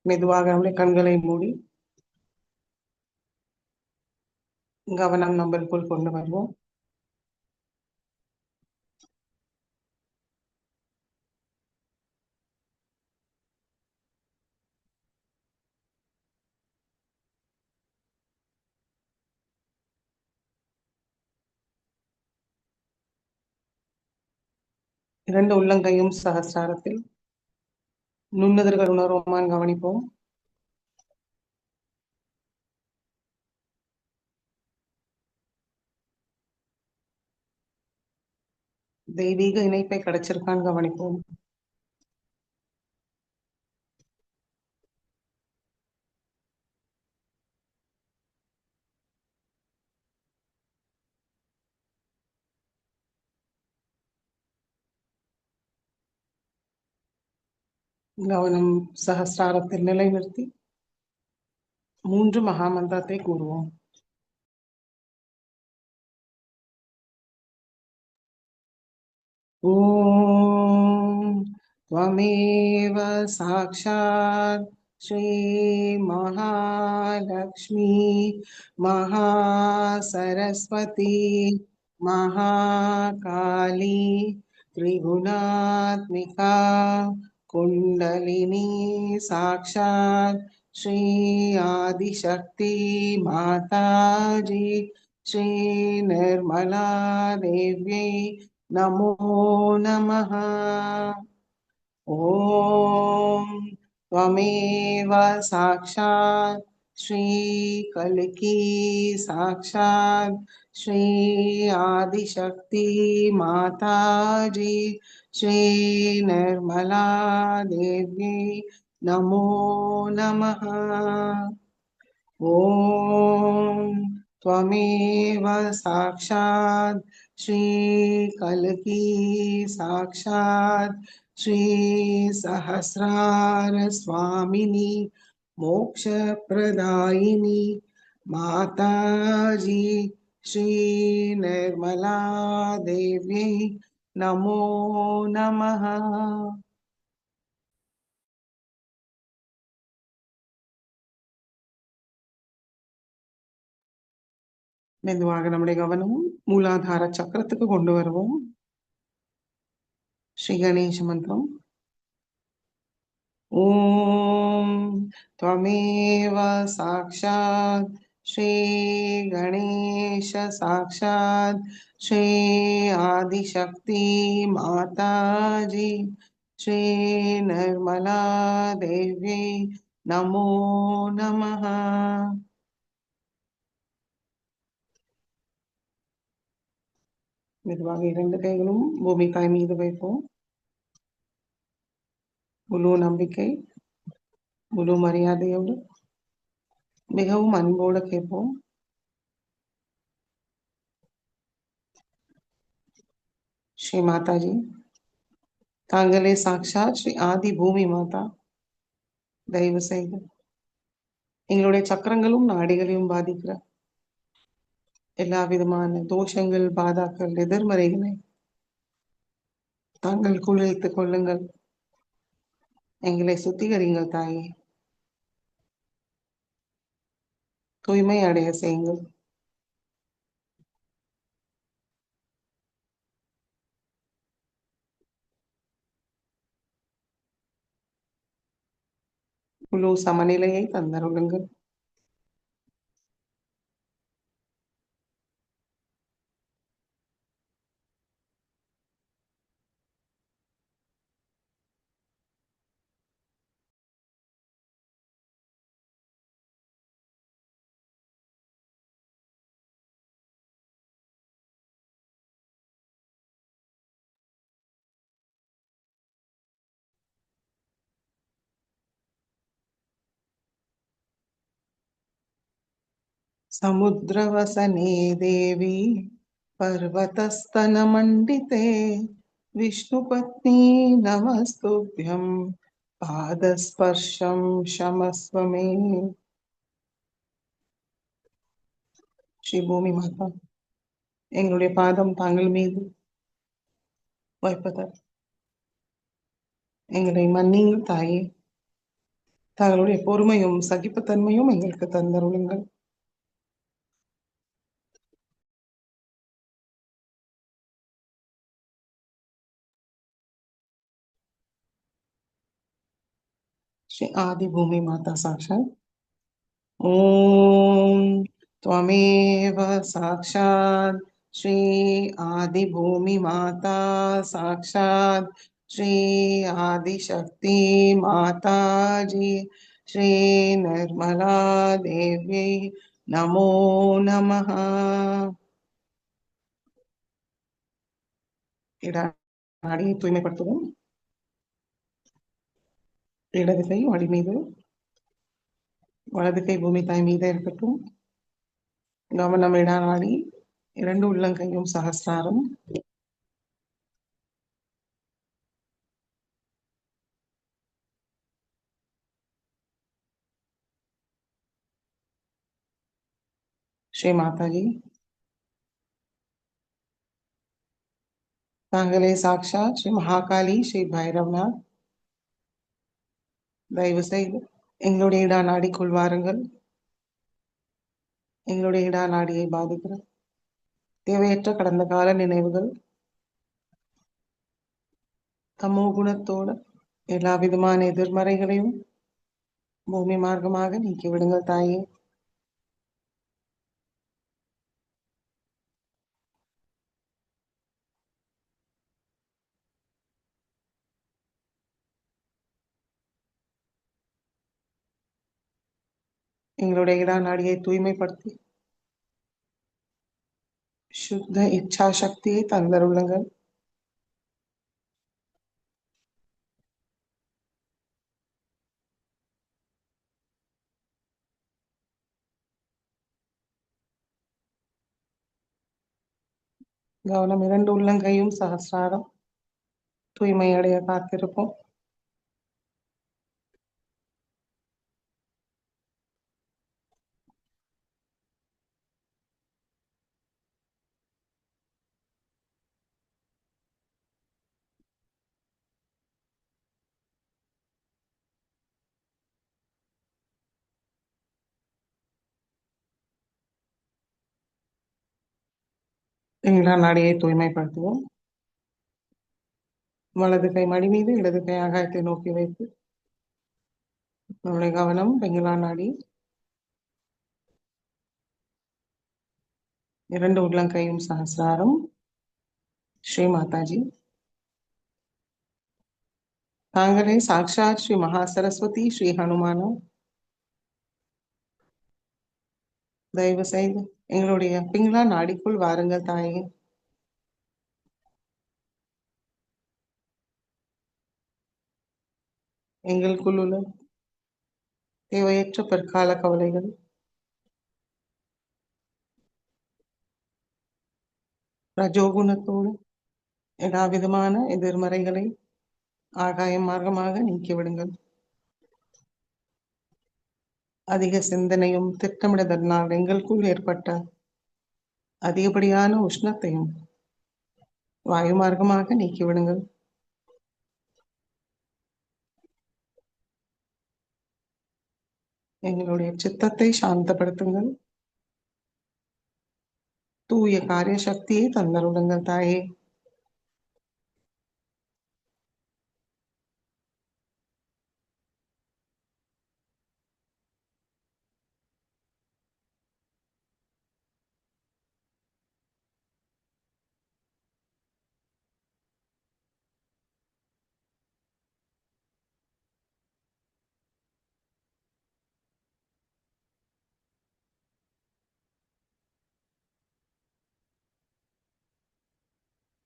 மெதுவாக நம்முடைய கண்களை மூடி கவனம் நம்மளுக்குள் கொண்டு வருவோம். இரண்டு உள்ளங்கையும் சகஸ்ராரத்தில் நுண்ணுதல்கள் உணர்வோமான் கவனிப்போம். தெய்வீக இணைப்பை கிடைச்சிருக்கான்னு கவனிப்போம். கவனம் சகஸ்ராரத்தில் நிலைநிறுத்தி 3 மகாமந்திரத்தை கூறுவோம். ஓம் त्वमेव साक्षात् श्री महालक्ष्मी महासरस्वती महाकाली त्रिगुणात्मिका कुण्डलिनी साक्षात् श्री आदिशक्ति माताजी श्री निर्मला देव्यै नमो नमः। ओम त्वमेव साक्षात् श्री कल्की साक्षात् श्री आदिशक्ति माताजी श्री निर्मला देवी नमो नमः। ओम त्वमेव साक्षात् श्री कल्की साक्षात् श्री सहस्रार स्वामिनी मोक्ष प्रदायिनी माताजी श्री निर्मला देवी नमो नमः। மெதுவாக நம்முடைய கவனமும் மூலாதார சக்கரத்துக்கு கொண்டு வருவோம். ஸ்ரீ கணேஷ மந்திரம். ஓம் त्वमेव साक्षात् श्री गणेश साक्षात् श्री आदिशक्ति माताजी श्री निर्मला देवी नमो नमः। மெதுவாக இரண்டு கைகளும் பூமி தாய் மீது வைப்போம். முழு நம்பிக்கை முழு மரியாதையோடு மிகவும் அன்போடு கேட்போம். ஸ்ரீ மாதாஜி, தாங்களே சாட்சாத் ஸ்ரீ ஆதி பூமி மாதா, தயவு செய்து எங்களுடைய சக்கரங்களும் நாடிகளையும் பாதிக்கிற எல்லா விதமான தோஷங்கள் பாதாக்கள் எதிர்மறைகளை தாங்கள் குளிர்த்துக் கொள்ளுங்கள். எங்களை சுத்திகரிங்கள் தாயே, தூய்மை அடைய செய்யுங்கள். முழு சமநிலையை தந்தருளுங்கள். समुद्रवसने देवी पर्वतस्तनमण्डिते विष्णुपत्नी नमस्तुभ्यं पादस्पर्शं क्षमस्व मे। ஸ்ரீ பூமி மாதா, எங்களுடைய பாதம் தாங்கள் மீது வைப்பதால் எங்களை மன்னியுங்கள் தாயே. தங்களுடைய பொறுமையும் சகிப்புத்தன்மையும் எங்களுக்கு தந்தருளுங்கள். श्री आदि भूमि माता साक्षात ओम त्वमेव साक्षात श्री आदि भूमि माता साक्षात श्री आदि शक्ति माता जी श्री निर्मला देवी नमो नमः. நாடியை தூய்மைப்படுத்துவோம். இடது கை வழி மீது, வலது கை பூமி தாய் மீதே இருக்கட்டும். கவனம் இடா நாடி, 2 உள்ளங்கையும் சகஸ்ராரம். ஸ்ரீ மாதாஜி, தாங்களே சாக்ஷாத் ஸ்ரீ மகாகாளி ஸ்ரீ பைரவநாத். தயவு செய்து எங்களுடைய இடா நாடிக்குள் வாருங்கள். எங்களுடைய இடா நாடியை பாதிக்கிற தேவையற்ற கடந்த கால நினைவுகள், தமோ குணத்தோட எல்லா விதமான எதிர்மறைகளையும் பூமி மார்க்கமாக நீக்கி விடுங்கள் தாயே. எங்களுடைய இடா நாடியை தூய்மைப்படுத்தி சுத்த இச்சா சக்தியை தந்தருளுங்கள். கவனம் 2 உள்ளங்கையும் சகஸ்ராரம். தூய்மை அடைய காத்திருப்போம். எங்களா நாடியை தூய்மைப்படுத்துவோம். வலது கை மடி மீது, இடது கை ஆகாயத்தை நோக்கி வைத்து நம்முடைய கவனம் பெங்களா நாடி, 2 உள்ளங்கையும் சகஸ்ராரம். ஸ்ரீ மாதாஜி, தாங்களே சாக்ஷாத் ஸ்ரீ மகா சரஸ்வதி ஸ்ரீ ஹனுமானோ. தயவு செய்து எங்களுடைய பிங்களா நாடிக்குள் வாருங்கள் தாயே. எங்களுக்குள் உள்ள தேவையற்ற பிற்கால கவலைகள், ரஜோகுணத்தோடு எல்லா விதமான எதிர்மறைகளை ஆகாயம் மார்க்கமாக நீக்கிவிடுங்கள். அதிக சிந்தனையும் திட்டமிடுதலினால் எங்களுக்குள் ஏற்பட்ட அதிகப்படியான உஷ்ணத்தையும் வாயு மார்க்கமாக நீக்கிவிடுங்கள். எங்களுடைய சித்தத்தை சாந்தப்படுத்துங்கள். தூய காரிய சக்தியை தந்தருளுங்கள் தாயே.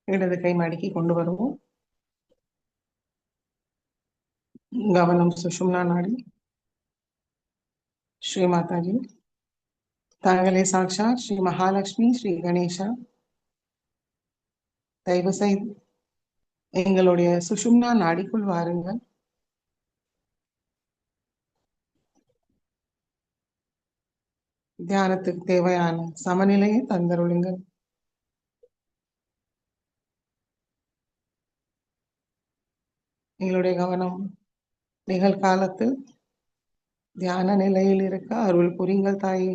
இடது கை மடக்கி கொண்டு வருவோம். கவனம் சுஷும்னா நாடி. ஸ்ரீ மாதாஜி, தாங்களே சாக்ஷாத் ஸ்ரீ மகாலட்சுமி ஸ்ரீ கணேசா. தயவு செய்து எங்களுடைய சுஷும்னா நாடிக்குள் வாருங்கள். தியானத்துக்கு தேவையான சமநிலையை தந்தருளுங்கள். எங்களுடைய கவனம் நிகழ்காலத்தில் தியான நிலையில் இருக்க அருள் புரிங்கள் தாயே.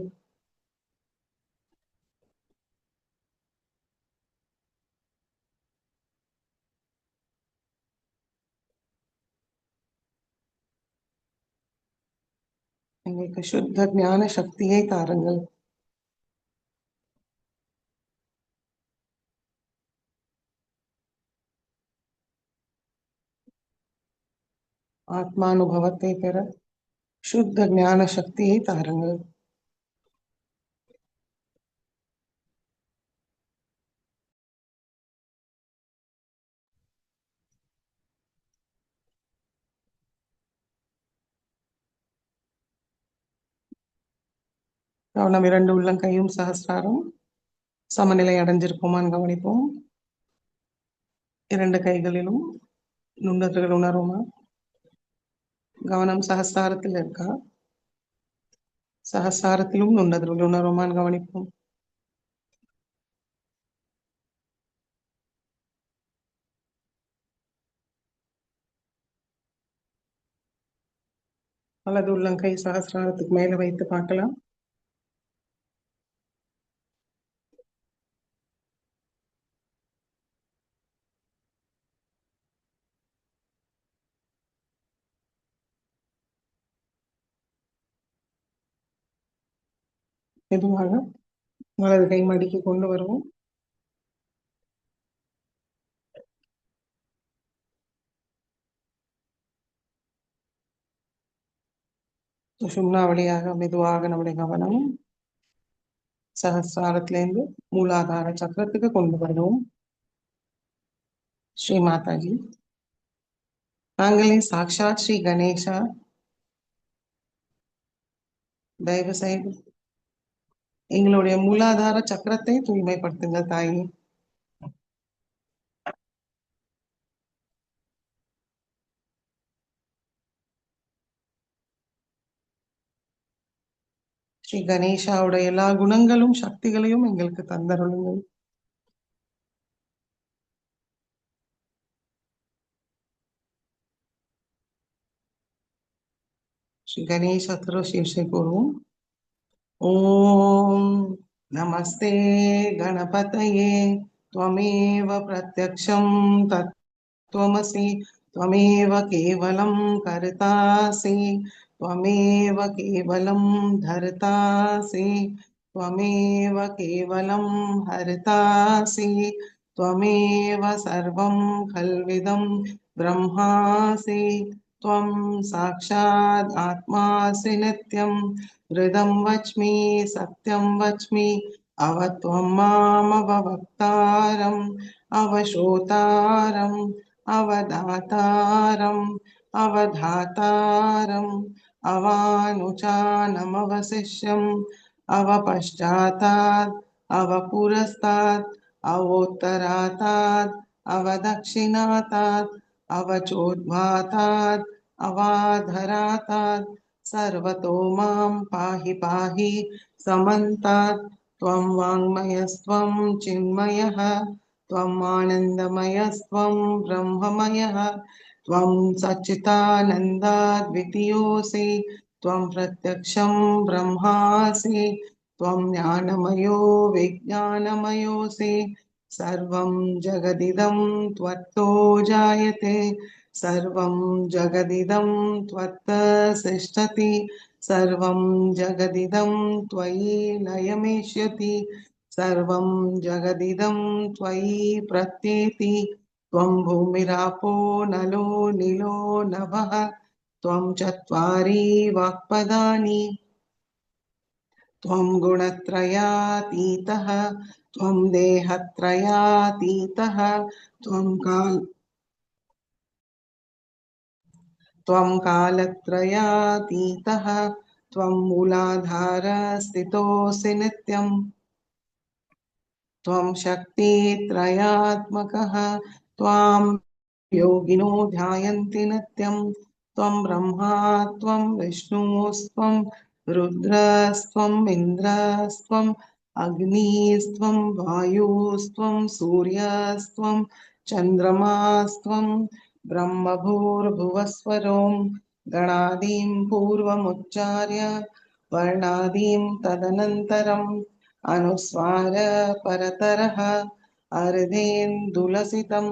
எங்களுக்கு சுத்த ஞான சக்தியை தாருங்கள். ஆத்மானுபவத்தை பெற சுத்த ஞான சக்தியை தாருங்கள். கவனம் 2 உள்ளங்கையும் சஹஸ்ராரம் சமநிலை அடைஞ்சிருக்குமான்னு கவனிப்போம். 2 கைகளிலும் நுண்ணர்கள் உணருமா? கவனம் சஹஸ்ராரத்தில் இருக்கா? சஹஸ்ராரத்திலும் நுண்ணர்கள் உணருமான்னு கவனிப்போம். வலது உள்ளங்கை சஹஸ்ராரத்துக்கு மேல வைத்து பார்க்கலாம். மெதுவாக வலது கை மடிக்கு கொண்டு வருவோம். சுஷும்னா வழியாக மெதுவாக நம்முடைய கவனம் சஹஸ்ராரத்திலிருந்து மூலாதார சக்கரத்துக்கு கொண்டு வருவோம். ஸ்ரீ மாதாஜி, நாங்களே சாக்ஷாத் ஸ்ரீ கணேசா, தயவு செய்து எங்களுடைய மூலாதார சக்கரத்தை தூய்மைப்படுத்துங்க தாயே. ஸ்ரீ கணேசாவுடைய எல்லா குணங்களும் சக்திகளையும் எங்களுக்கு தந்தருளுங்கள். ஸ்ரீ கணேச शीर्षे கூறுவோம். ஓம் நமஸ்தே கணபதயே त्वमेव प्रत्यक्षं तत्त्वमसि त्वमेव केवलं कर्तासि त्वमेव केवलं धर्तासि त्वमेव केवलं हर्तासि त्वमेव सर्वं खल्विदं ब्रह्मासि त्वं साक्षात् आत्मासि नित्यं हृदं वच्मि सत्यं वच्मि अवत्वं मामवक्तारम् अवशोतारम् अवदातारम् अवधातारम् अवानुचानमवशिष्यम् अवपश्चातात् अवपुरस्तात् अवोत्तरातात् अवदक्षिणातात् अवचोद्भातात् अवाधरातात् सर्वतो मां पाहि पाहि समन्तात् त्वं वाङ्मयस्त्वं चिन्मयः त्वम् आनन्दमयस्त्वं ब्रह्ममयः त्वं सच्चिदानन्दाद्वितीयोऽसि त्वं प्रत्यक्षं ब्रह्मासि त्वं ज्ञानमयो विज्ञानमयोऽसि सर्वं जगदिदं त्वत्तो जायते सर्वं जगदिदं त्वत्तसिष्ठति सर्वं जगदिदं त्वयि लयमेष्यति सर्वं जगदिदं त्वयि प्रत्येति त्वं भूमिरापो नलो नीलो नभः त्वं चत्वारि वाक्पदानि त्वं गुणत्रयातीतः त्वं देहत्रयातीतः त्वं कालत्रयातीतः त्वं मूलाधारस्थितोऽसि नित्यम् त्वं शक्तित्रयात्मकः त्वां योगिनो ध्यायन्ति नित्यं त्वं ब्रह्मा त्वं विष्णुस्त्वं रुद्रस्त्वम् इन्द्रस्त्वम् अग्निस्त्वं वायुस्त्वं सूर्यस्त्वं चन्द्रमास्त्वं ब्रह्मभूर्भुवस्वरों गणादीं पूर्वमुच्चार्य वर्णादीं तदनन्तरम् अनुस्वार परतरः अर्धेन्दुलसितं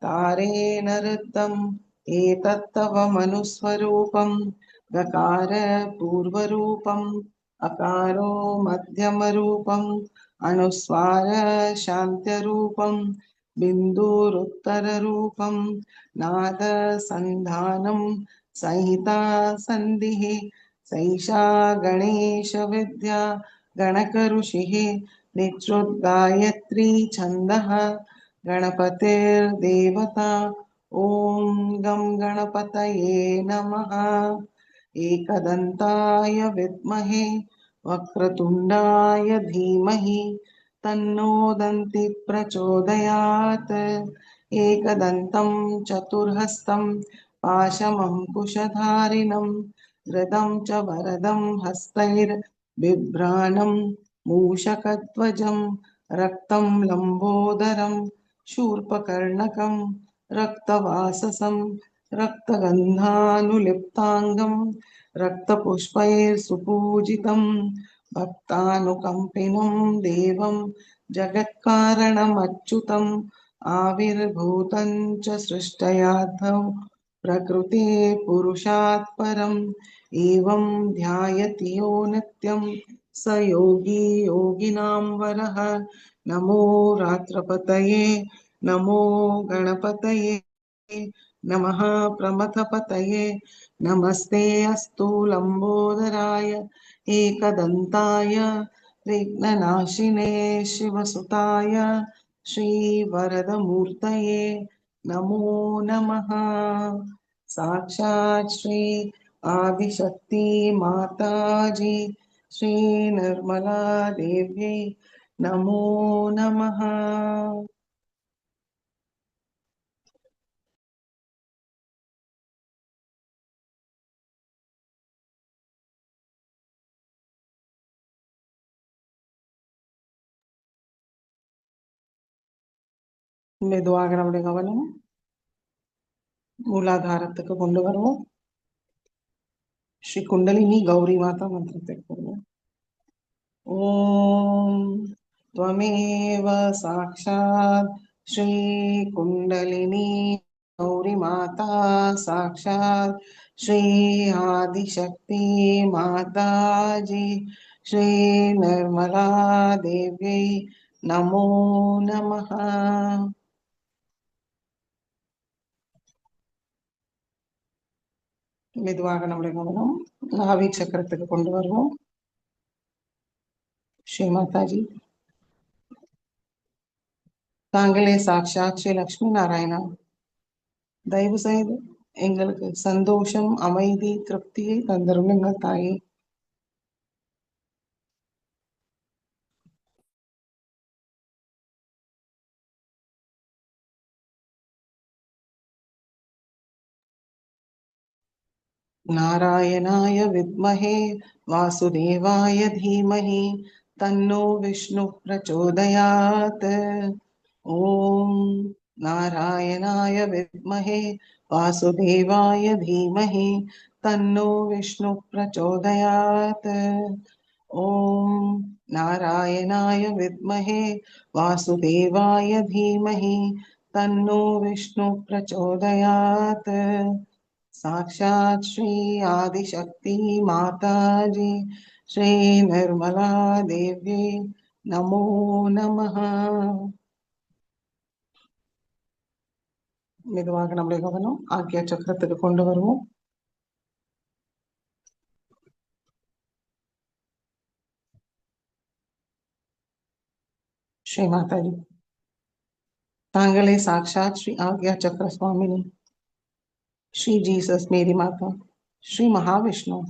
तारेण ऋद्धम् एतत्तव मनुस्वरूपं गकार पूर्वरूपम् अकारो मध्यमरूपम् अनुस्वार शान्त्यरूपम् बिन्दुरुत्तररूपम् नाद सन्धानं संहिता सन्धिः सैषा गणेश विद्या गणकऋषिः निश्रुतगायत्री छन्दः गणपतिर्देवता ॐ गं गणपतये नमः। एकदन्ताय विद्महे वक्रतुण्डाय धीमहि तन्नो दन्ति प्रचोदयात्। एकदन्तं चतुर्हस्तं पाशमङ्कुशधारिणं धृतं च वरदं हस्तैर्बिभ्राणं मूषकध्वजं रक्तं लम्बोदरं शूर्पकर्णकं रक्तवाससं रक्तगन्धानुलिप्ताङ्गं रक्तपुष्पैर्सुपूजितं भक्तानुकम्पिनं देवं जगत्कारणमच्युतम् आविर्भूतं च सृष्टयाद्धौ प्रकृते पुरुषात् परम् एवं ध्यायति यो नित्यं स योगी योगिनां वरः। नमो रात्रपतये नमो गणपतये नमः प्रमथपतये नमस्ते अस्तु लम्बोदराय एकदन्ताय विघ्ननाशिने शिवसुताय श्रीवरदमूर्तये नमो नमः। साक्षात् श्री आदिशक्ति माताजी श्री निर्मला देव्यै नमो नमः। மெதுவாக நம்முடைய கவனம் மூலாதாரத்துக்கு கொண்டு வருவோம். ஸ்ரீ குண்டலினி கௌரி மாதா மந்திரத்தை கூறுவோம். ஓம் त्वमेव साक्षात् श्री कुंडलिनी गौरी माता साक्षात् श्री आदिशक्ति माताजी श्री निर्मला देव्यै नमो नमः। மெதுவாக நம்முடைய கவனம் நாவி சக்கரத்துக்கு கொண்டு வருவோம். ஸ்ரீ மாதாஜி, தாங்களே சாக்ஷாத் ஸ்ரீ லக்ஷ்மி நாராயணா, தயவு செய்து எங்களுக்கு சந்தோஷம் அமைதி திருப்தியை தந்தருளுங்கள் தாயே. नारायणाय विद्महे वासुदेवाय धीमहि तन्नो विष्णु प्रचोदयात्। ओम नारायणाय विद्महे वासुदेवाय धीमहि तन्नो विष्णु प्रचोदयात्। ओम नारायणाय विद्महे वासुदेवाय धीमहि तन्नो विष्णु प्रचोदयात्। साक्षात् श्री आदिशक्ति माताजी श्री निर्मला देवी नमो नमः। மெதுவாக நம்முடைய கவனம் ஆக்கிய சக்கரத்துக்கு கொண்டு வருவோம். ஸ்ரீ மாதாஜி, தாங்களே சாக்ஷாத் ஸ்ரீ ஆக்யா சக்கர சுவாமினி, श्री जीसस मेरी माता, श्री महाविष्णु,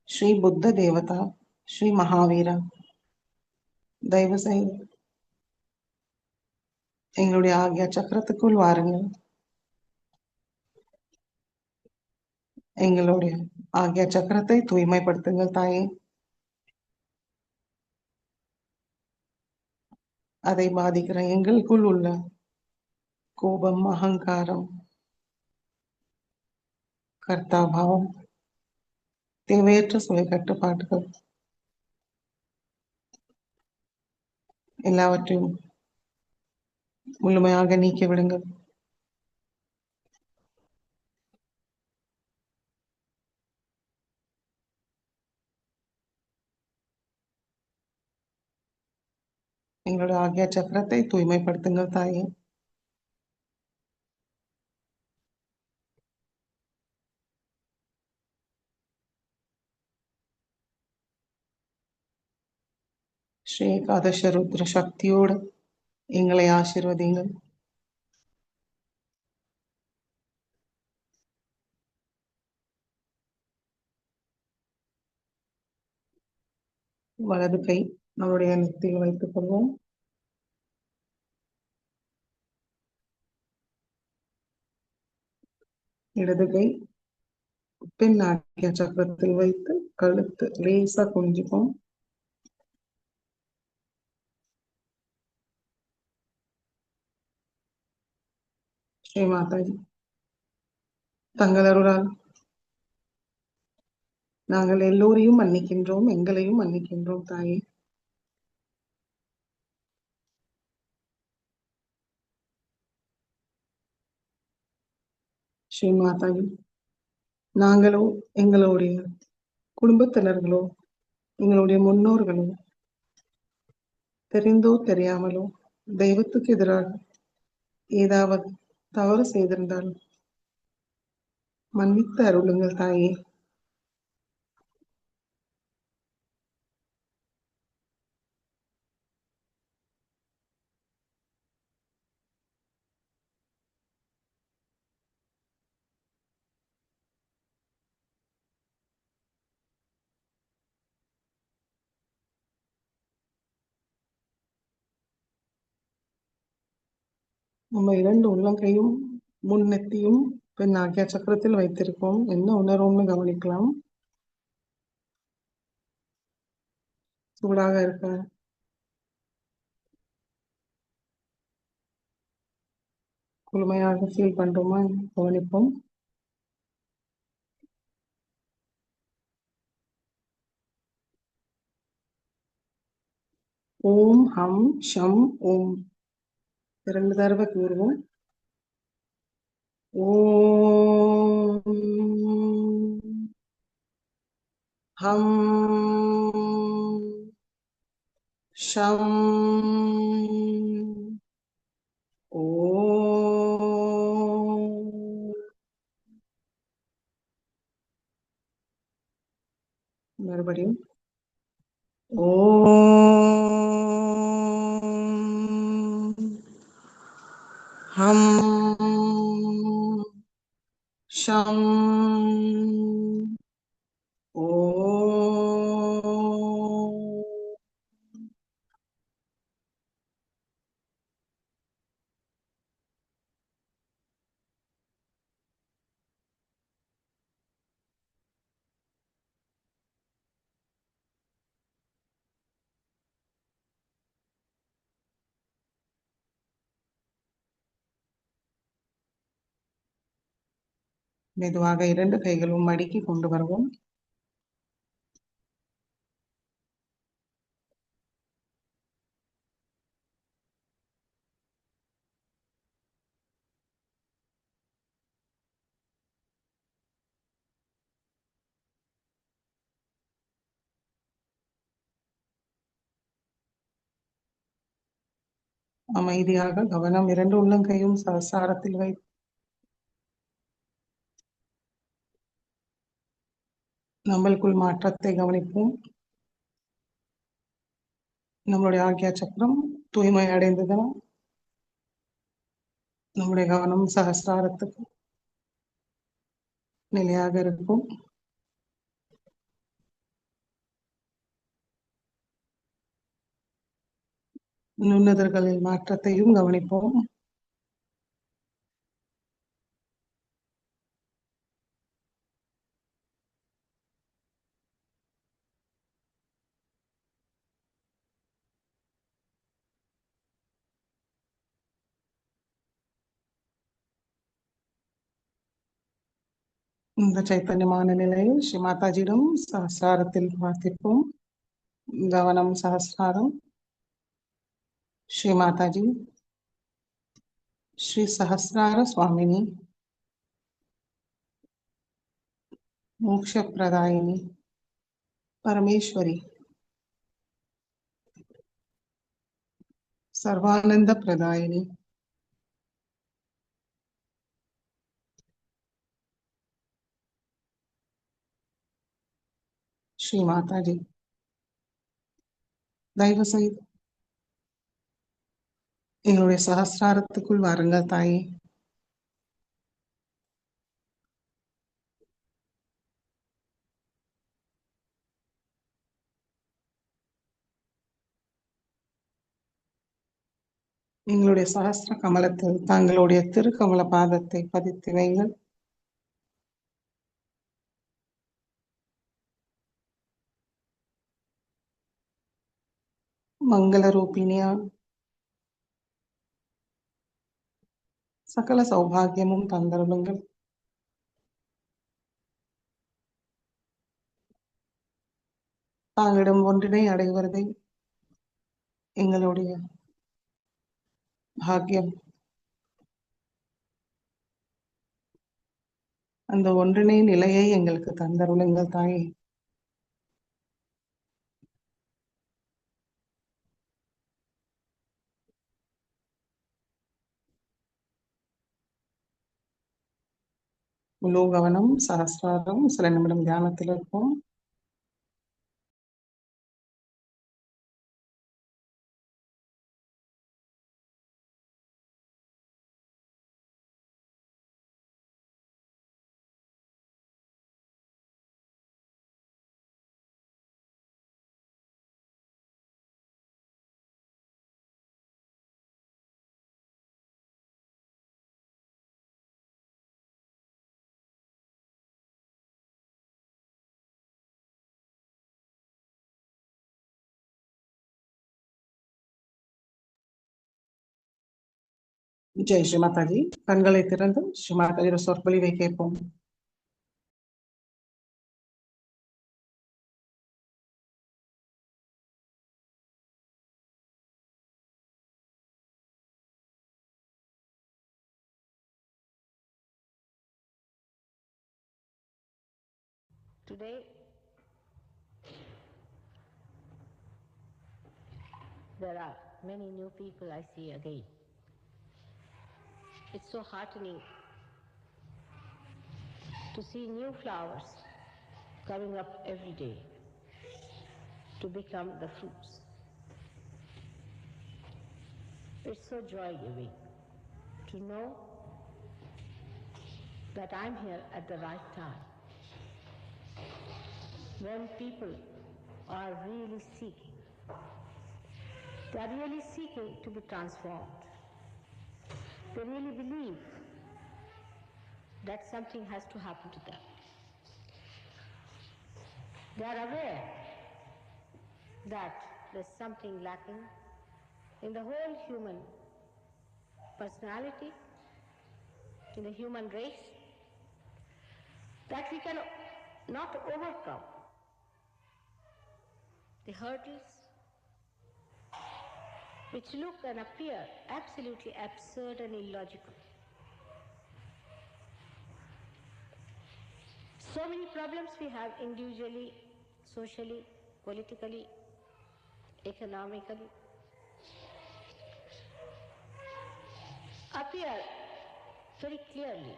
श्री बुद्ध देवता, श्री महावीरा, தயவு செய்து எங்களுடைய ஆக்யா சக்கரத்துக்குள் வாருங்கள். எங்களுடைய ஆக்யா சக்கரத்தை தூய்மைப்படுத்துங்கள் தாயே. அதை பாதிக்கிற எங்களுக்குள் உள்ள கோபம், அகங்காரம், கர்த்தாபாவம், தேவையற்ற சுய கட்டுப்பாடுகள் எல்லாவற்றையும் முழுமையாக நீக்கிவிடுங்கள். எங்களுடைய ஆக்ஞா சக்கரத்தை தூய்மைப்படுத்துங்கள் தாயே. ஸ்ரீ ஏகாதச ருத்ர சக்தியோடு எங்களை ஆசீர்வதிங்கள். வலது கை நம்முடைய நெத்தியில் வைத்துக் கொள்வோம். இடது கை பின் ஆக்ஞா சக்கரத்தில் வைத்து கழுத்து லேசா குஞ்சுக்கும். ஸ்ரீ மாதாஜி, தங்கள் அருளால் நாங்கள் எல்லோரையும் மன்னிக்கின்றோம், எங்களையும் மன்னிக்கின்றோம் தாயே. ஸ்ரீ மாதாஜி, நாங்களோ எங்களுடைய குடும்பத்தினர்களோ எங்களுடைய முன்னோர்களோ தெரிந்தோ தெரியாமலோ தெய்வத்துக்கு எதிராக ஏதாவது தவறு செய்திருந்தால் மன்னித்து அருளுங்கள் தாயே. நம்ம இரண்டு உள்ளங்கையும் முன்னெத்தியும் பின் ஆகிய சக்கரத்தில் வைத்திருக்கோம். என்ன உணர்வுன்னு கவனிக்கலாம். சூடாக இருக்க குளுமையாக ஃபீல் பண்றோமா கவனிப்போம். ஓம் ஹம் ஷம் ஓம் 2 தடவை கூறுவோம். ஓம் ஹம் ஷம் ஓம். மறுபடியும் ஓம் ஹம் ஷம் ஓம். மெதுவாக 2 கைகளும் மடக்கி கொண்டு வருவோம். அமைதியாக கவனம் 2 உள்ளங்கையும் சகசாரத்தில் வை நம்மளுக்குள் மாற்றத்தை கவனிப்போம். நம்மளுடைய ஆக்யா சக்கரம் தூய்மை அடைந்ததுன்னா நம்முடைய கவனம் சகசிராரத்துக்கு நிலையாக இருக்கும். நுண்ணுதல்களில் மாற்றத்தையும் கவனிப்போம். இந்த சைத்தன்யமான நிலையில் ஸ்ரீ மாதாஜியிடம் சஹஸ்ராரத்தில் பிரார்த்திப்போம். கவனம் சஹஸ்ராரம். ஸ்ரீ மாதாஜி, ஸ்ரீ சஹஸ்ரார சுவாமினி, மோக்ஷ பிரதாயினி, பரமேஸ்வரி, सर्वानंद प्रदायिनी, श्री माता जी தயவு செய்து எங்களுடைய சஹஸ்ராரத்துக்குள் வாருங்கள் தாயே. எங்களுடைய சஹஸ்ர கமலத்தில் தங்களுடைய திருக்கமல பாதத்தை பதித்து வைங்கள். மங்கள ரூபிணியா சகல சௌபாகியமும் தந்தருளுங்கள். தாங்களிடம் ஒன்றினை அடைவதை எங்களுடைய பாக்கியம். அந்த ஒன்றினை நிலையை எங்களுக்கு தந்தருளுங்கள் தாயே. முழு கவனம் சஹஸ்ராரம். சில நிமிடம் தியானத்தில் இருப்போம். ஜெய் ஸ்ரீ மாதாஜி. கண்களை திறந்து ஸ்ரீ மாதாஜியோட சொற்பொழிவை கேட்போம். Today, there are many new people I see again. It's so heartening to see new flowers coming up every day to become the fruits. It's so joy-giving to know that I'm here at the right time, when people are really seeking. They are really seeking to be transformed. They really believe that something has to happen to them. They are aware that there's something lacking in the whole human personality, in the human race, that we can not overcome the hurdles which look and appear absolutely absurd and illogical. So many problems we have individually, socially, politically, economically, appear very clearly.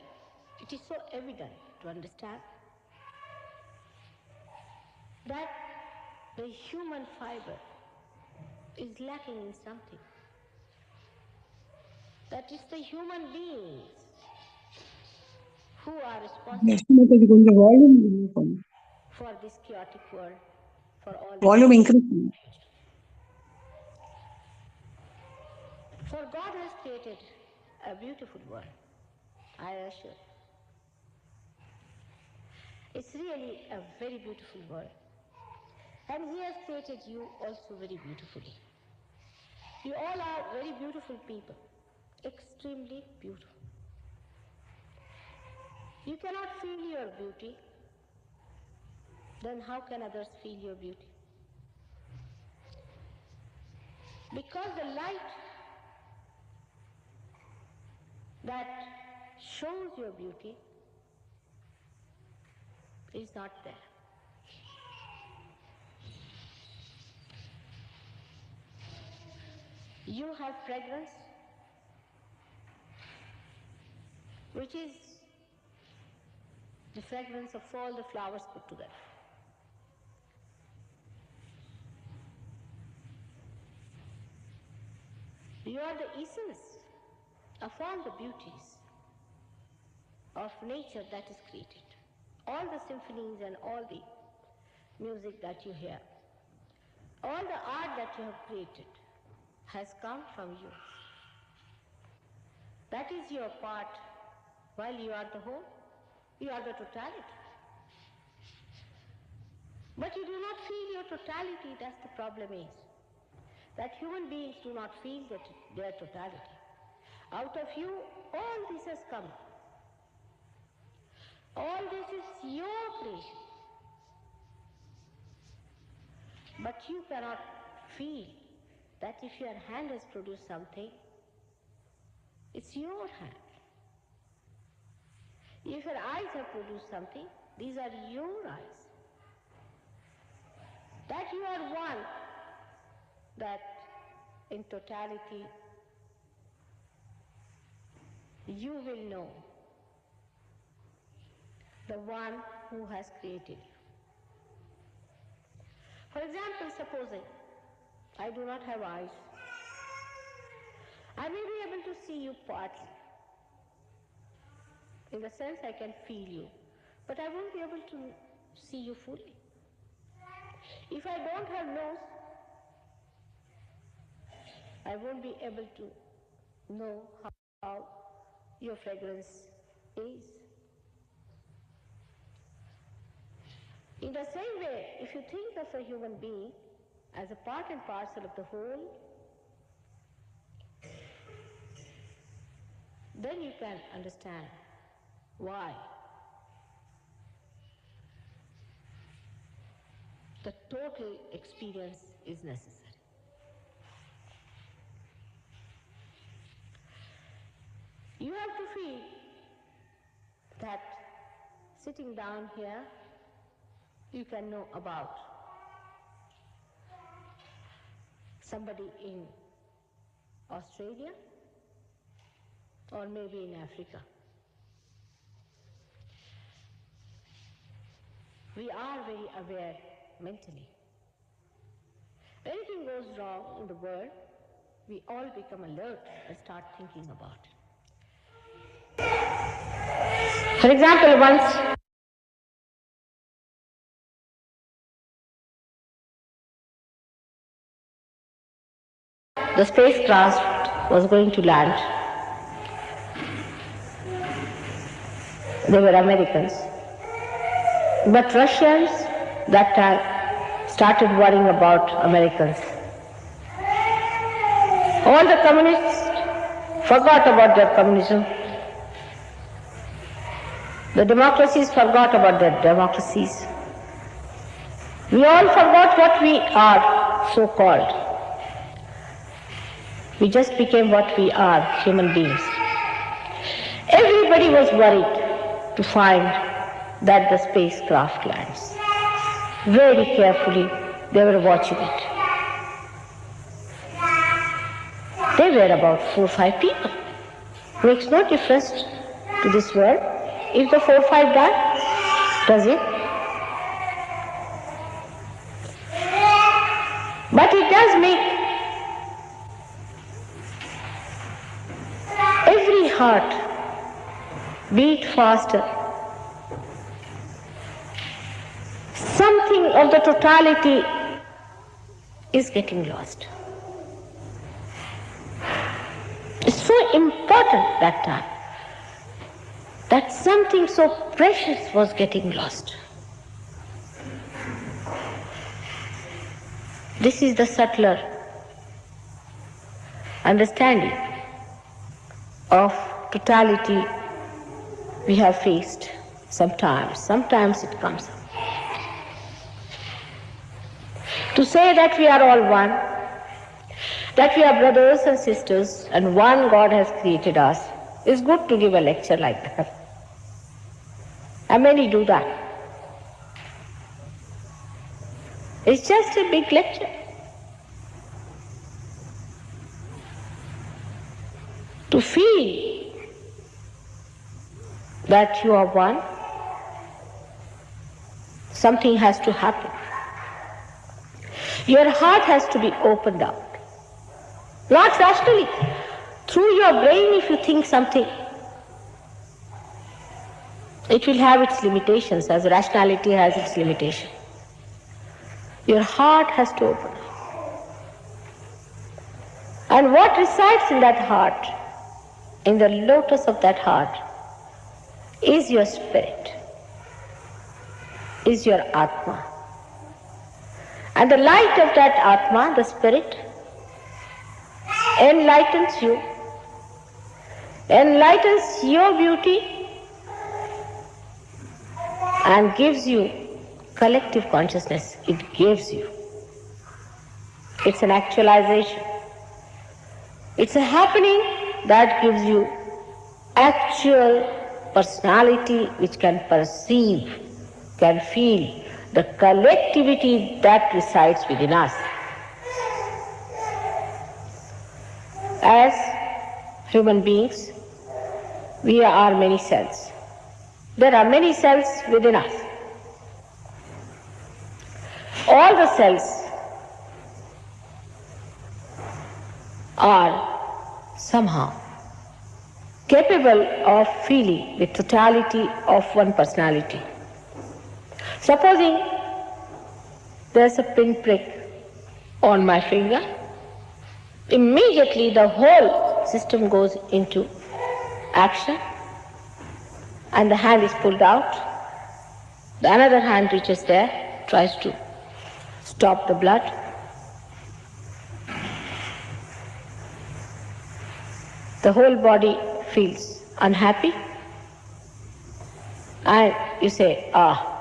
It is so evident to understand that the human fiber is lacking in something. That is the human beings who are responsible கொஞ்சம் volume for this chaotic world, for all volume increase. For God has created a beautiful world, I assure. It's really a very beautiful world. And He has created you also very beautifully. You all are very beautiful people, extremely beautiful. You cannot feel your beauty, then how can others feel your beauty? Because the light that shows your beauty is not there. You have fragrance, which is the fragrance of all the flowers put together. You are the essence of all the beauties of nature that is created. All the symphonies and all the music that you hear, all the art that you have created has come from you. That is your part. While you are the whole, you are the totality. But you do not feel your totality, that's the problem is. That human beings do not feel their totality. Out of you, all this has come. All this is your creation. But you cannot feel that if your hand has produced something, it's your hand. If your eyes have produced something, these are your eyes. That you are one, that in totality you will know the one who has created you. For example, supposing I do not have eyes, I may be able to see you partly. In the sense I can feel you, but I won't be able to see you fully. If I don't have nose, I won't be able to know how your fragrance is. In the same way, if you think of a human being as a part and parcel of the whole, then you can understand why the total experience is necessary. You have to feel that sitting down here, you can know about somebody in Australia or maybe in Africa. We are very aware mentally. When anything goes wrong in the world, we all become alert and start thinking about it. For example, once the spacecraft was going to land. They were Americans. But Russians that time started worrying about Americans. All the communists forgot about their communism. The democracies forgot about their democracies. We all forgot what we are, so-called. We just became what we are, human beings. Everybody was worried to find that the spacecraft lands. Very carefully, they were watching it. They were about 4 or 5 people. Makes no difference to this world if the 4 or 5 die, does it? But it does make every heart beat faster. Something of the totality is getting lost. It's so important that time that something so precious was getting lost. This is the subtler understanding of totality we have faced. Sometimes it comes up. To say that we are all one, that we are brothers and sisters and one God has created us, is good to give a lecture like that. And many do that. It's just a big lecture. To feel that you are one, something has to happen. Your heart has to be opened out. Not rationally. Through your brain, if you think something, it will have its limitations, as rationality has its limitation. Your heart has to open up. And what resides in that heart, in the lotus of that heart, is your spirit, is your Atma. And the light of that Atma, the spirit, enlightens you, enlightens your beauty, and gives you collective consciousness. It gives you. It's an actualization. It's a happening that gives you actual personality which can perceive, can feel the collectivity that resides within us. As human beings, we are many cells. There are many cells within us. All the cells are somehow capable of feeling the totality of one personality. Supposing there's a pinprick on my finger, immediately the whole system goes into action and the hand is pulled out. The another hand reaches there, tries to stop the blood. The whole body feels unhappy and you say, ah,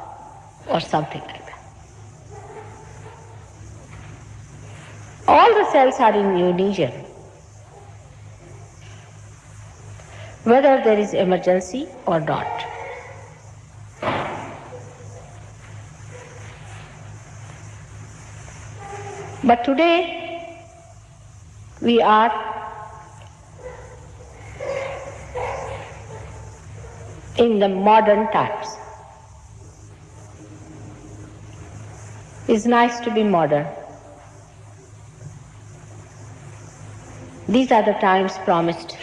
or something like that. All the cells are in unison. Whether there is emergency or not. But today we are in the modern times. It's nice to be modern. These are the times promised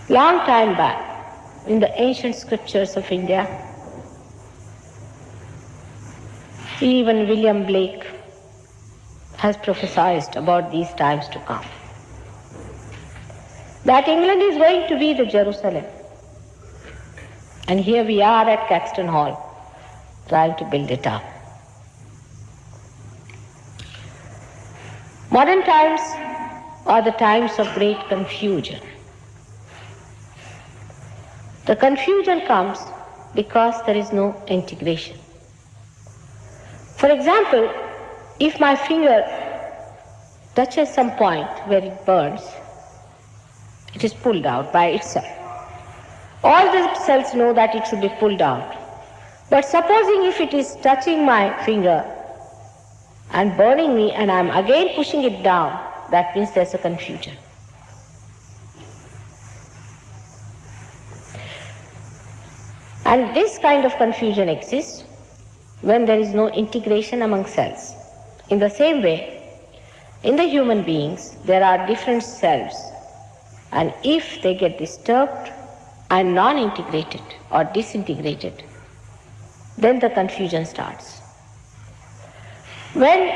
long time back in the ancient scriptures of India. Even William Blake has prophesied about these times to come. That England is going to be the Jerusalem. And here we are at Caxton Hall, trying to build it up. Modern times are the times of great confusion. The confusion comes because there is no integration. For example, if my finger touches some point where it burns, it is pulled out by itself. All the cells know that it should be pulled out. But supposing if it is touching my finger and burning me and I am again pushing it down, that means there is a confusion. And this kind of confusion exists when there is no integration among cells. In the same way, in the human beings, there are different cells, and if they get disturbed and non-integrated or disintegrated, then the confusion starts. When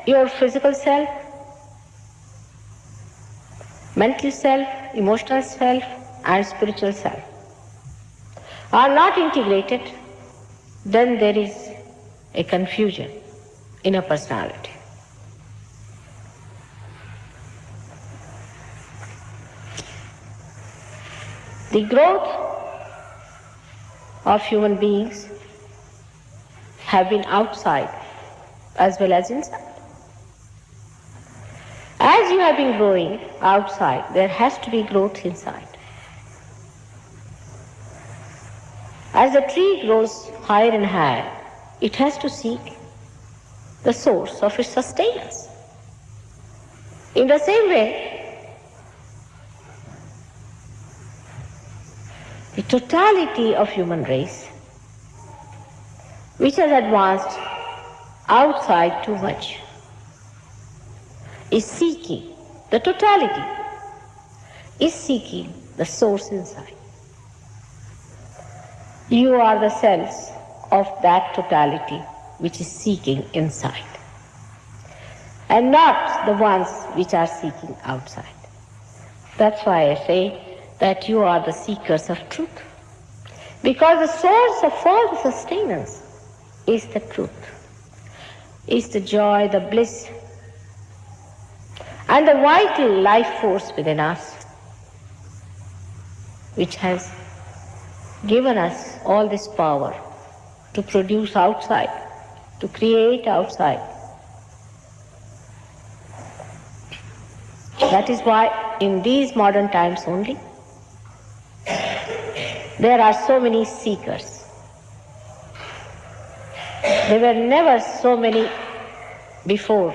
your physical self, mental self, emotional self, and spiritual self are not integrated, then there is a confusion in a personality. The growth of human beings have been outside as well as inside. As you have been growing outside, there has to be growth inside. As the tree grows higher and higher, it has to seek the source of its sustenance. In the same way, the totality of human race, which has advanced outside too much, is seeking, the totality is seeking the source inside. You are the cells of that totality which is seeking inside, and not the ones which are seeking outside. That's why I say that you are the seekers of truth, because the source of all the sustenance is the truth, is the joy, the bliss, and the vital life force within us, which has given us all this power to produce outside, to create outside. That is why in these modern times only, there are so many seekers. There were never so many before,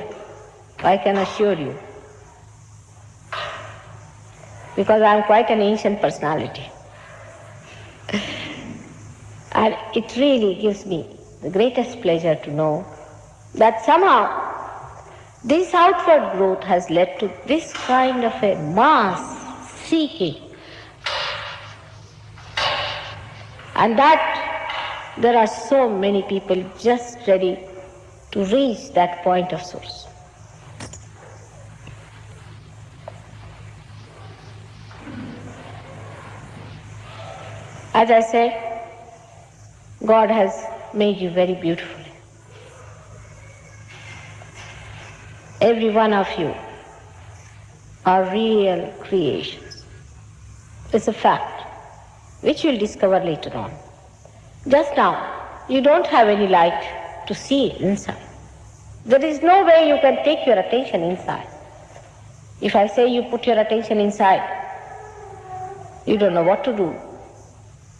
I can assure you, because I am quite an ancient personality. And it really gives me the greatest pleasure to know that somehow this outward growth has led to this kind of a mass seeking, and that there are so many people just ready to reach that point of source. As I said, God has made you very beautifully. Every one of you are real creations. It's a fact, which you'll discover later on. Just now, you don't have any light to see inside. There is no way you can take your attention inside. If I say you put your attention inside, you don't know what to do.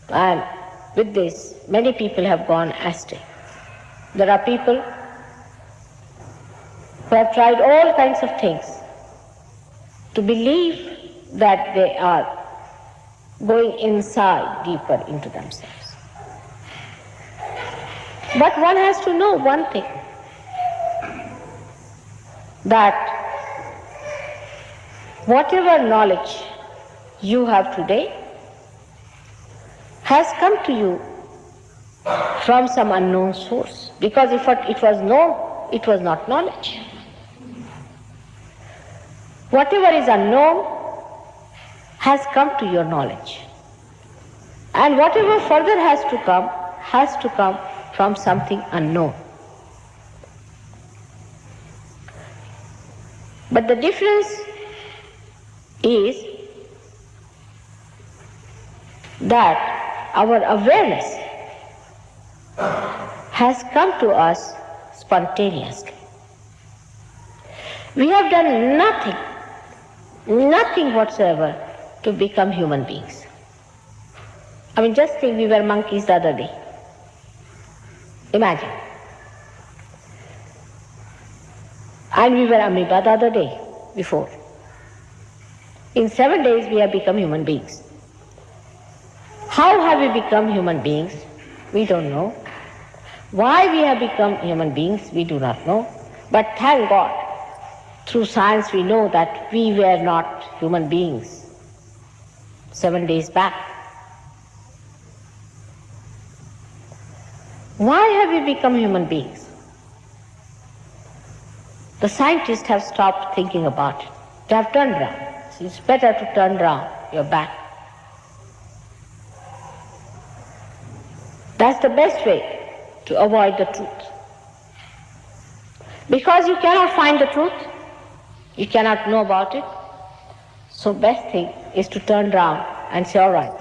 And with this, many people have gone astray. There are people who have tried all kinds of things to believe that they are going inside, deeper into themselves. But one has to know one thing, that whatever knowledge you have today has come to you from some unknown source, because if it was known, it was not knowledge. Whatever is unknown has come to your knowledge, and whatever further has to come from something unknown. But the difference is that our awareness has come to us spontaneously. We have done nothing whatsoever to become human beings. I mean, just think, we were monkeys the other day. Imagine. And we were amoeba the other day before. In 7 days we have become human beings. How have we become human beings? We don't know. Why we have become human beings? We do not know. But thank God, through science we know that we were not human beings 7 days back. Why have we become human beings? The scientists have stopped thinking about it. They have turned around. It's better to turn around your back. That's the best way to avoid the truth. Because you cannot find the truth, you cannot know about it, so best thing is to turn around and say, all right,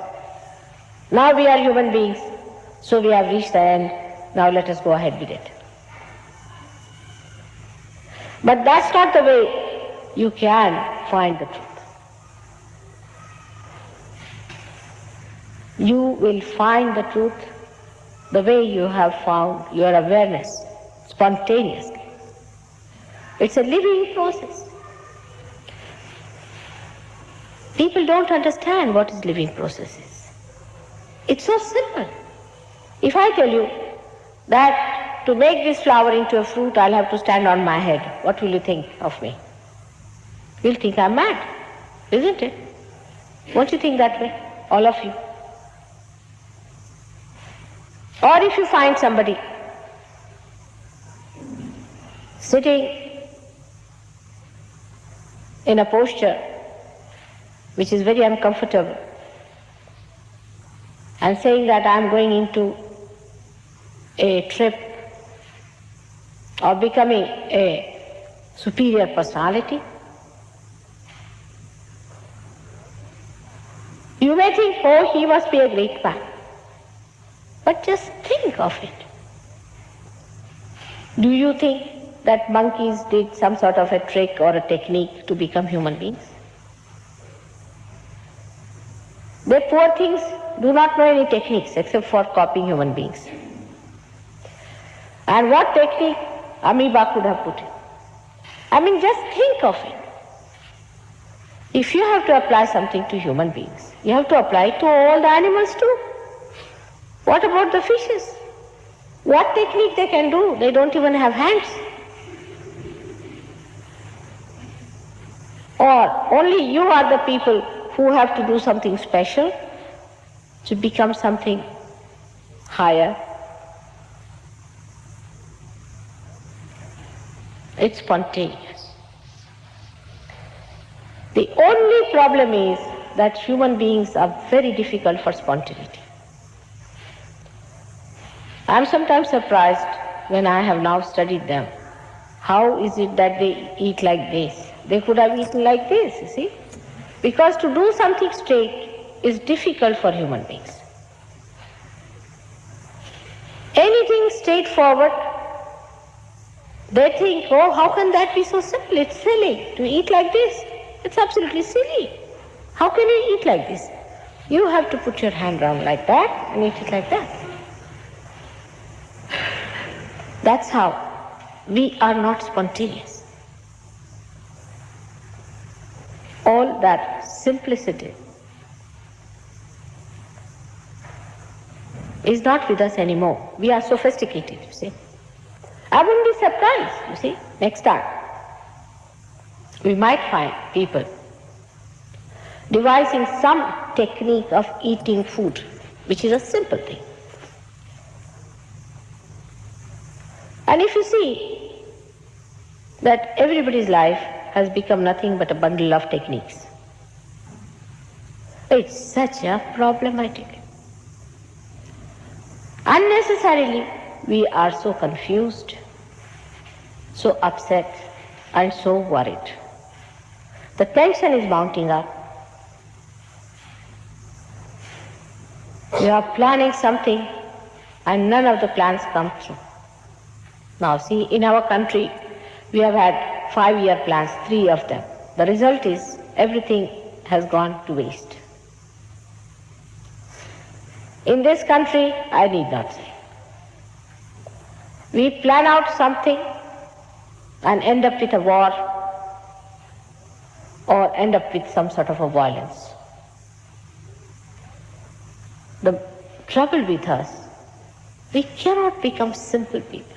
now we are human beings, So we have reached the end, now let us go ahead with it. But that's not the way you can find the truth. You will find the truth the way you have found your awareness, spontaneously. It's a living process. People don't understand what is living process is. It's so simple. If I tell you that to make this flower into a fruit, I'll have to stand on my head, what will you think of me? You'll think I'm mad, isn't it? Won't you think that way, all of you? Or if you find somebody sitting in a posture which is very uncomfortable and saying that I'm going into a trip or becoming a superior personality, you may think, oh, he must be a great man. But just think of it. Do you think that monkeys did some sort of a trick or a technique to become human beings? They poor things do not know any techniques except for copying human beings. And what technique amoeba could have put in? I mean, just think of it. If you have to apply something to human beings, you have to apply it to all the animals too. What about the fishes? What technique they can do? They don't even have hands. Or only you are the people who have to do something special to become something higher. It's spontaneous. The only problem is that human beings are very difficult for spontaneity. I am sometimes surprised when I have now studied them. How is it that they eat like this? They could have eaten like this, you see? Because to do something straight is difficult for human beings. Anything straightforward, they think, oh, how can that be so simple? It's silly to eat like this. It's absolutely silly. How can you eat like this? You have to put your hand round like that and eat it like that. That's how we are not spontaneous. All that simplicity is not with us anymore. We are sophisticated, you see. I wouldn't be surprised, you see, next time we might find people devising some technique of eating food, which is a simple thing. And if you see that everybody's life has become nothing but a bundle of techniques, it's such a problematic. Unnecessarily, we are so confused, so upset, and so worried. The tension is mounting up. We are planning something, and none of the plans come true. Now see, in our country, we have had 5-year plans, 3 of them. The result is everything has gone to waste. In this country, I need not say. We plan out something and end up with a war or end up with some sort of a violence. The trouble with us, we cannot become simple people.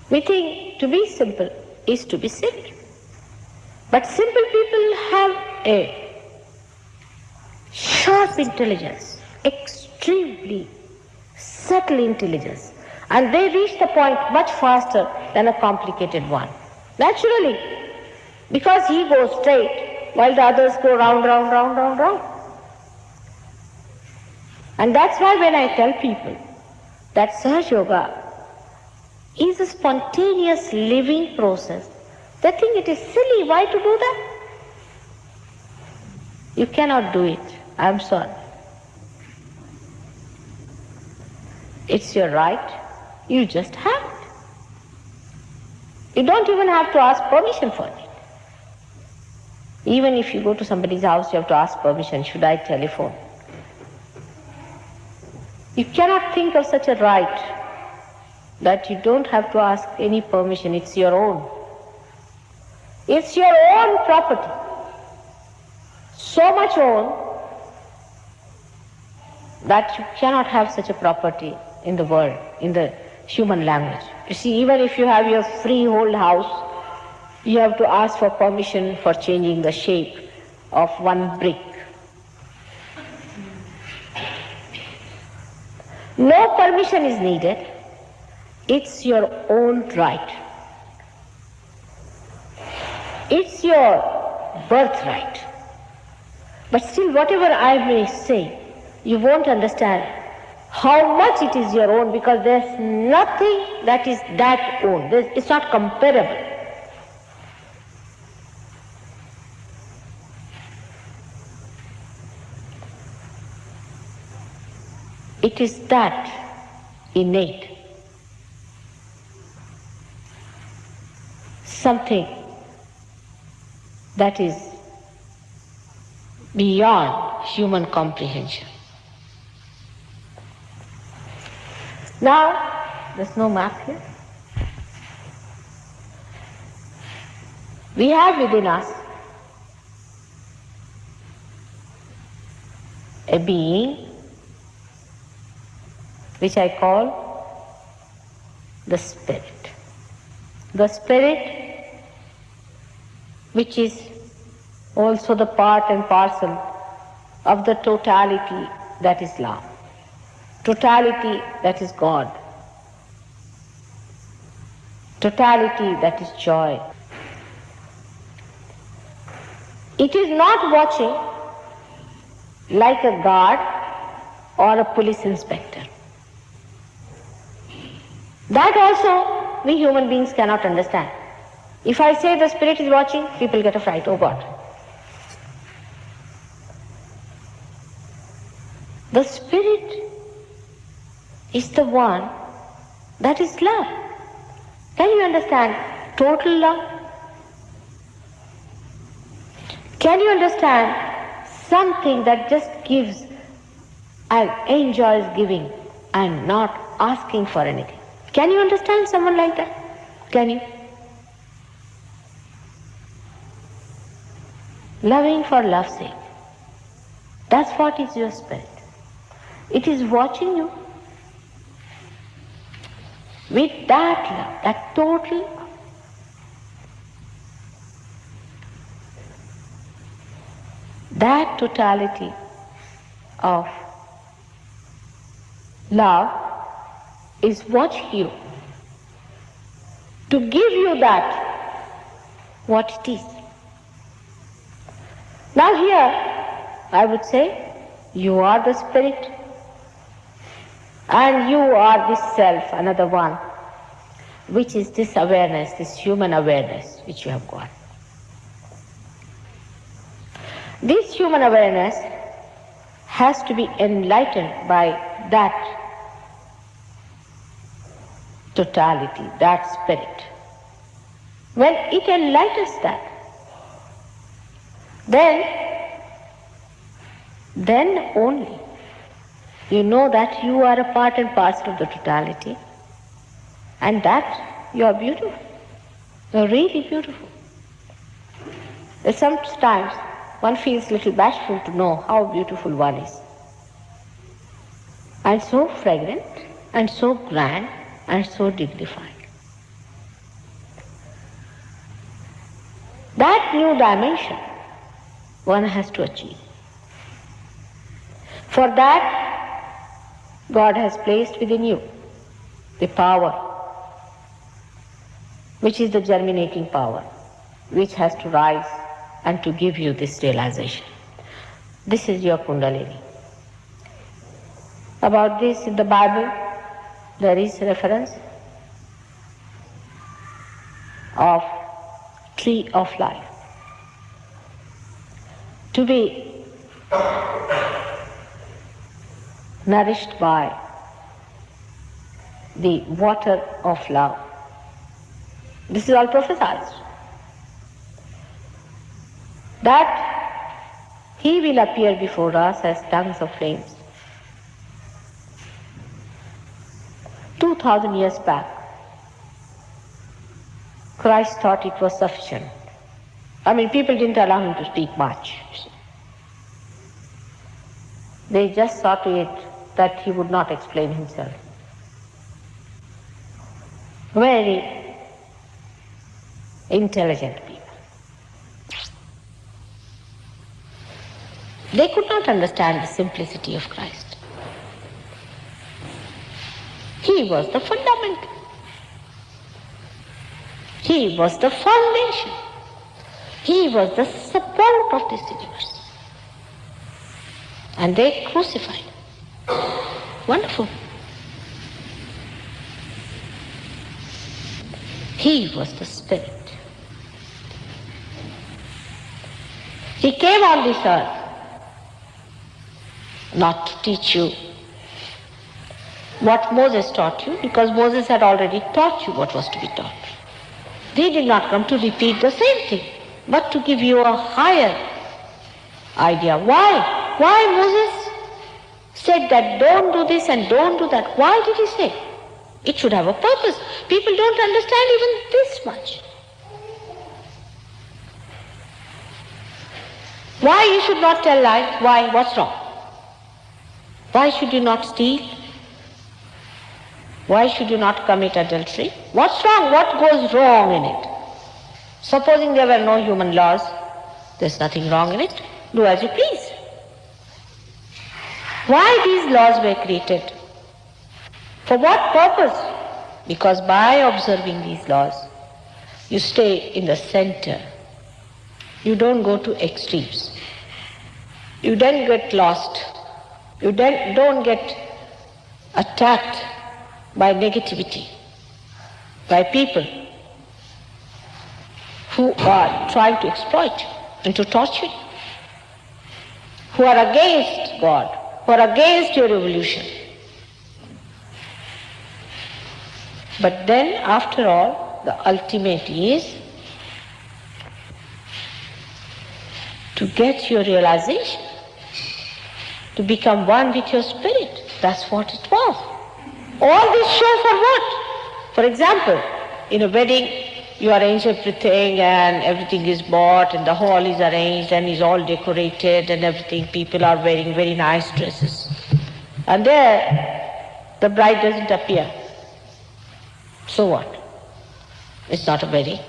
We think to be simple is to be silly. But simple people have a sharp intelligence, extremely subtle intelligence, and they reach the point much faster than a complicated one. Naturally, because he goes straight while the others go round, round, round, round, round. And that's why when I tell people that Sahaj Yoga is a spontaneous living process, they think it is silly. Why to do that? You cannot do it. I'm sorry. It's your right. You just have it. You don't even have to ask permission for it. Even if you go to somebody's house, you have to ask permission. Should I telephone? You cannot think of such a right that you don't have to ask any permission. It's your own. It's your own property. So much own that you cannot have such a property in the world, in the human language. You see, even if you have your freehold house, you have to ask for permission for changing the shape of one brick. No permission is needed. It's your own right. It's your birthright. But still, whatever I may say, you won't understand how much it is your own, because there's nothing that is that own. It's not comparable. It is that innate, something that is beyond human comprehension. Now, there's no map here. We have within us a being which I call the spirit. The spirit which is also the part and parcel of the totality that is love, totality that is God, totality that is joy. It is not watching like a guard or a police inspector. That also we human beings cannot understand. If I say the spirit is watching, people get a fright. Oh God. The spirit is the one that is love. Can you understand total love? Can you understand something that just gives and enjoys giving and not asking for anything? Can you understand someone like that? Can you? Loving for love's sake. That's what is your spirit. It is watching you with that love, that total love. That totality of love is watching you to give you that what it is. Now here I would say you are the spirit and you are this self, another one, which is this awareness, this human awareness which you have got. This human awareness has to be enlightened by that totality, that spirit. When it enlightens that, then only you know that you are a part and parcel of the totality, and that you are beautiful. You are really beautiful. Sometimes one feels a little bashful to know how beautiful one is. And so fragrant, and so grand, and so dignified. That new dimension one has to achieve. For that, God has placed within you the power, which is the germinating power, which has to rise and to give you this realization. This is your Kundalini. About this in the Bible, there is reference of tree of life. To be nourished by the water of love. This is all prophesied. That he will appear before us as tongues of flames. 2000 years back, Christ thought it was sufficient. People didn't allow him to speak much. They just saw to it that he would not explain himself. Very intelligent people. They could not understand the simplicity of Christ. He was the fundamental. He was the foundation. He was the support of this universe. And they crucified him. Wonderful. He was the Spirit. He came on this earth not to teach you what Moses taught you, because Moses had already taught you what was to be taught. He did not come to repeat the same thing, but to give you a higher idea. Why? Why Moses said that don't do this and don't do that? Why did he say? It should have a purpose. People don't understand even this much. Why you should not tell lies? Why? What's wrong? Why should you not steal? Why should you not commit adultery? What's wrong? What goes wrong in it? Supposing there were no human laws, there's nothing wrong in it. Do as you please. Why these laws were created? For what purpose? Because by observing these laws, you stay in the center. You don't go to extremes. You don't get lost. You don't get attacked by negativity, by people who are trying to exploit you and to torture you, who are against God, who are against your evolution. But then, after all, the ultimate is to get your realization, to become one with your spirit. That's what it was. All this show for what? For example, in a wedding, you arrange everything and everything is bought and the hall is arranged and is all decorated and everything. People are wearing very nice dresses. And there, the bride doesn't appear. So what? It's not a wedding.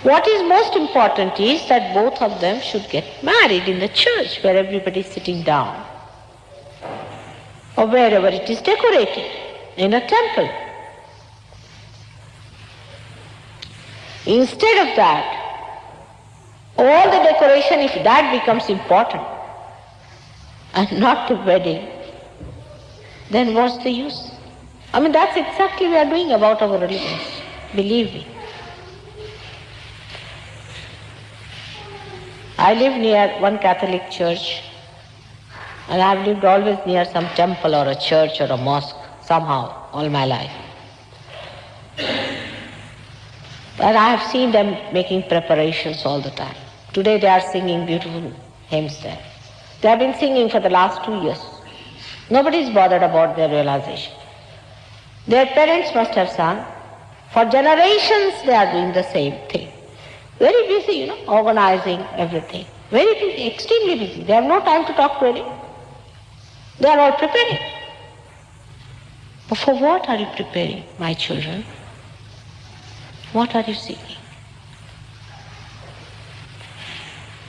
What is most important is that both of them should get married in the church where everybody is sitting down, or wherever it is decorated, in a temple. Instead of that, all the decoration, if that becomes important and not the wedding, then what's the use? That's exactly what we are doing about our religions, believe me. I live near one Catholic church, and I've lived always near some temple or a church or a mosque, somehow, all my life. And I have seen them making preparations all the time. Today they are singing beautiful hymns there. They have been singing for the last 2 years. Nobody is bothered about their realization. Their parents must have sung. For generations they are doing the same thing. Very busy, organizing everything. Very busy, extremely busy. They have no time to talk to anyone. They are all preparing. But for what are you preparing, my children? What are you seeking?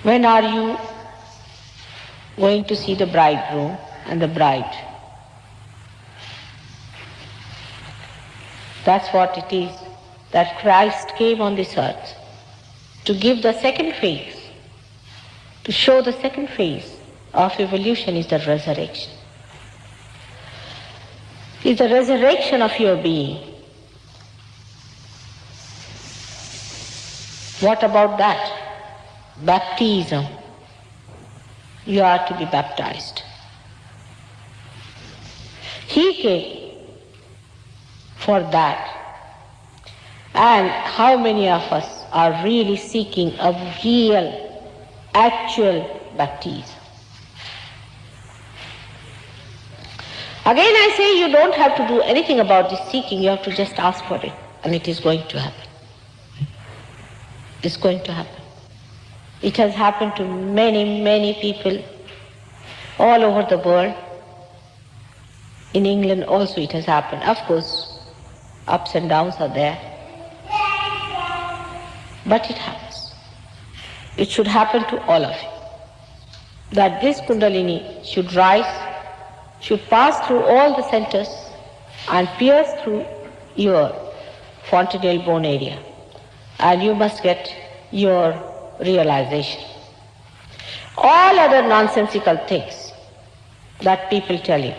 When are you going to see the bridegroom and the bride? That's what it is, that Christ came on this earth to give the second phase, to show the second phase of evolution is the resurrection. It's the resurrection of your being. What about that? Baptism. You are to be baptized. He came for that. And how many of us are really seeking a real, actual bhakti? Again I say, you don't have to do anything about this seeking, you have to just ask for it, and it is going to happen. It's going to happen. It has happened to many, many people all over the world. In England also it has happened. Of course, ups and downs are there. But it happens. It should happen to all of you. That this Kundalini should rise, should pass through all the centers and pierce through your fontanelle bone area. And you must get your realization. All other nonsensical things that people tell you,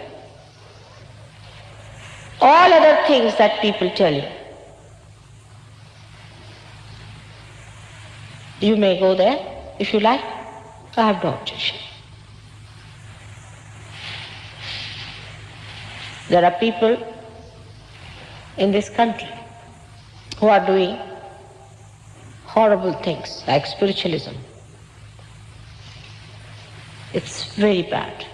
all other things that people tell you, you may go there if you like. I have no objection. There are people in this country who are doing horrible things like spiritualism. It's very bad.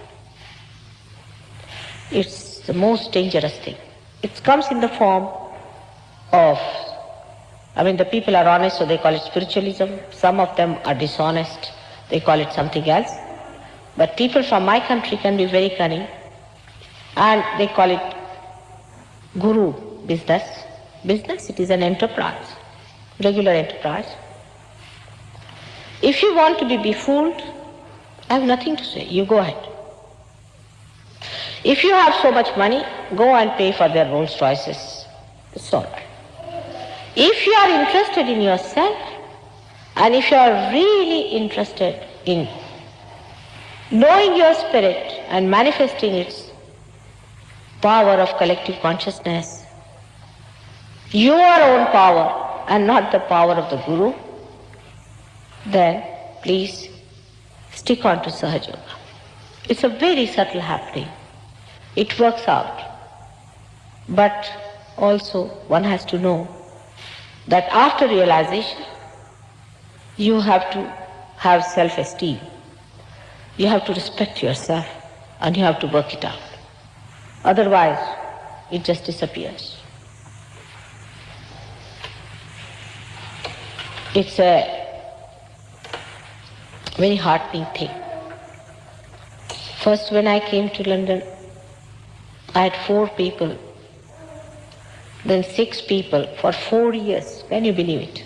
It's the most dangerous thing. It comes in the form of, the people are honest, so they call it spiritualism. Some of them are dishonest, they call it something else. But people from my country can be very cunning, and they call it guru business. Business, it is an enterprise, regular enterprise. If you want to be befooled, I have nothing to say, you go ahead. If you have so much money, go and pay for their Rolls Royces. It's all right. If you are interested in yourself, and if you are really interested in knowing your spirit and manifesting its power of collective consciousness, your own power and not the power of the Guru, then please stick on to Sahajya. It's a very subtle happening. It works out. But also one has to know that after realization, you have to have self-esteem. You have to respect yourself and you have to work it out. Otherwise, it just disappears. It's a very heartening thing. First, when I came to London, I had 4 people, then 6 people for 4 years. Can you believe it?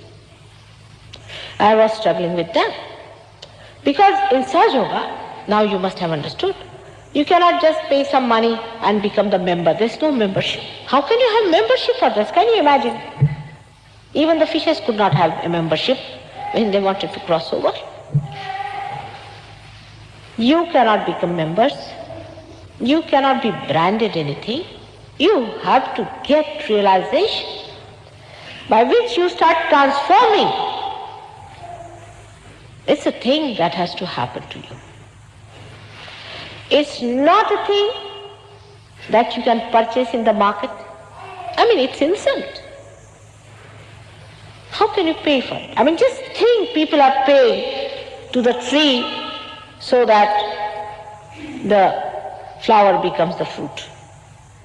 I was struggling with them. Because in Sahaja Yoga, now you must have understood, you cannot just pay some money and become the member. There's no membership. How can you have membership for this? Can you imagine? Even the fishes could not have a membership when they wanted to cross over. You cannot become members. You cannot be branded anything. You have to get realization by which you start transforming. It's a thing that has to happen to you. It's not a thing that you can purchase in the market. It's insult. How can you pay for it? Just think people are paying to the tree so that the flower becomes the fruit.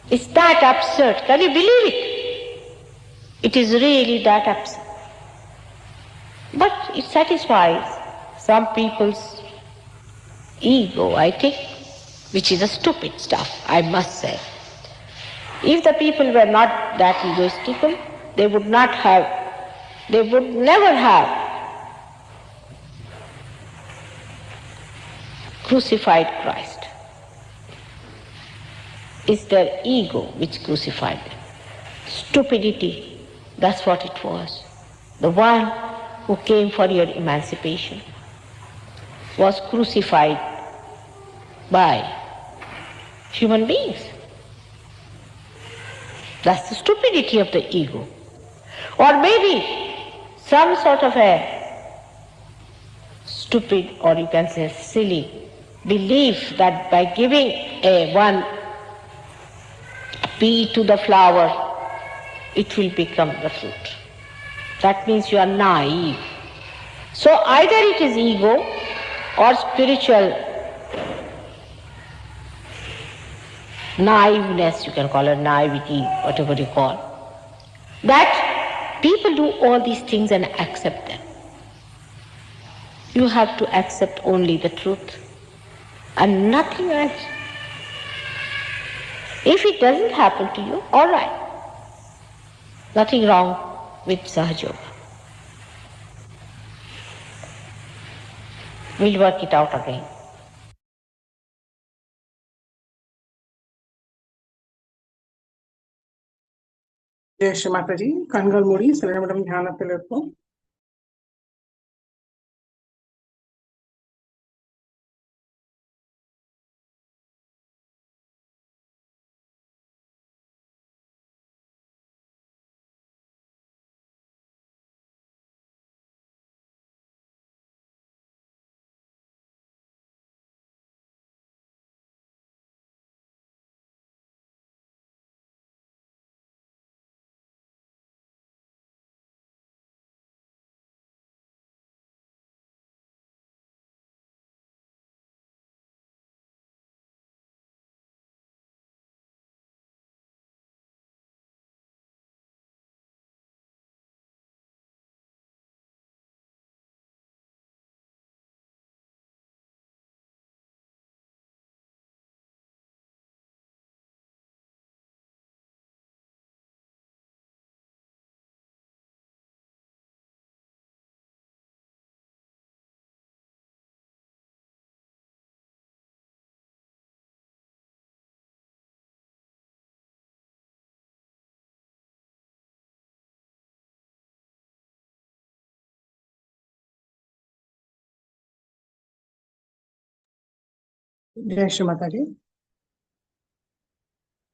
It's that absurd. Can you believe it? It is really that absurd. But it satisfies some people's ego, I think, which is a stupid stuff, I must say. If the people were not that egoistical, they would never have crucified Christ. It's their ego which crucified them. Stupidity, that's what it was. The one who came for your emancipation was crucified by human beings. That's the stupidity of the ego. Or maybe some sort of a stupid, or you can say silly, belief that by giving one pea to the flower, it will become the fruit. That means you are naive. So either it is ego or spiritual naiveness, you can call it naivety, whatever you call, that people do all these things and accept them. You have to accept only the truth and nothing else. If it doesn't happen to you, all right. Nothing wrong with Sahajya. We'll work it out again. ஜெய் ஸ்ரீ மாதாஜி. கண்கள் மூடி சில நிமிடம் தியானத்தில் இருப்போம். ஜெய் ஸ்ரீ மாதாஜி.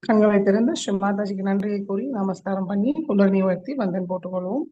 கண்களை திறந்து ஸ்ரீ மாதாஜிக்கு நன்றியை கூறி நமஸ்காரம் பண்ணி புலர்நீ உயர்த்தி வந்தன் போட்டுக்கொள்வோம்.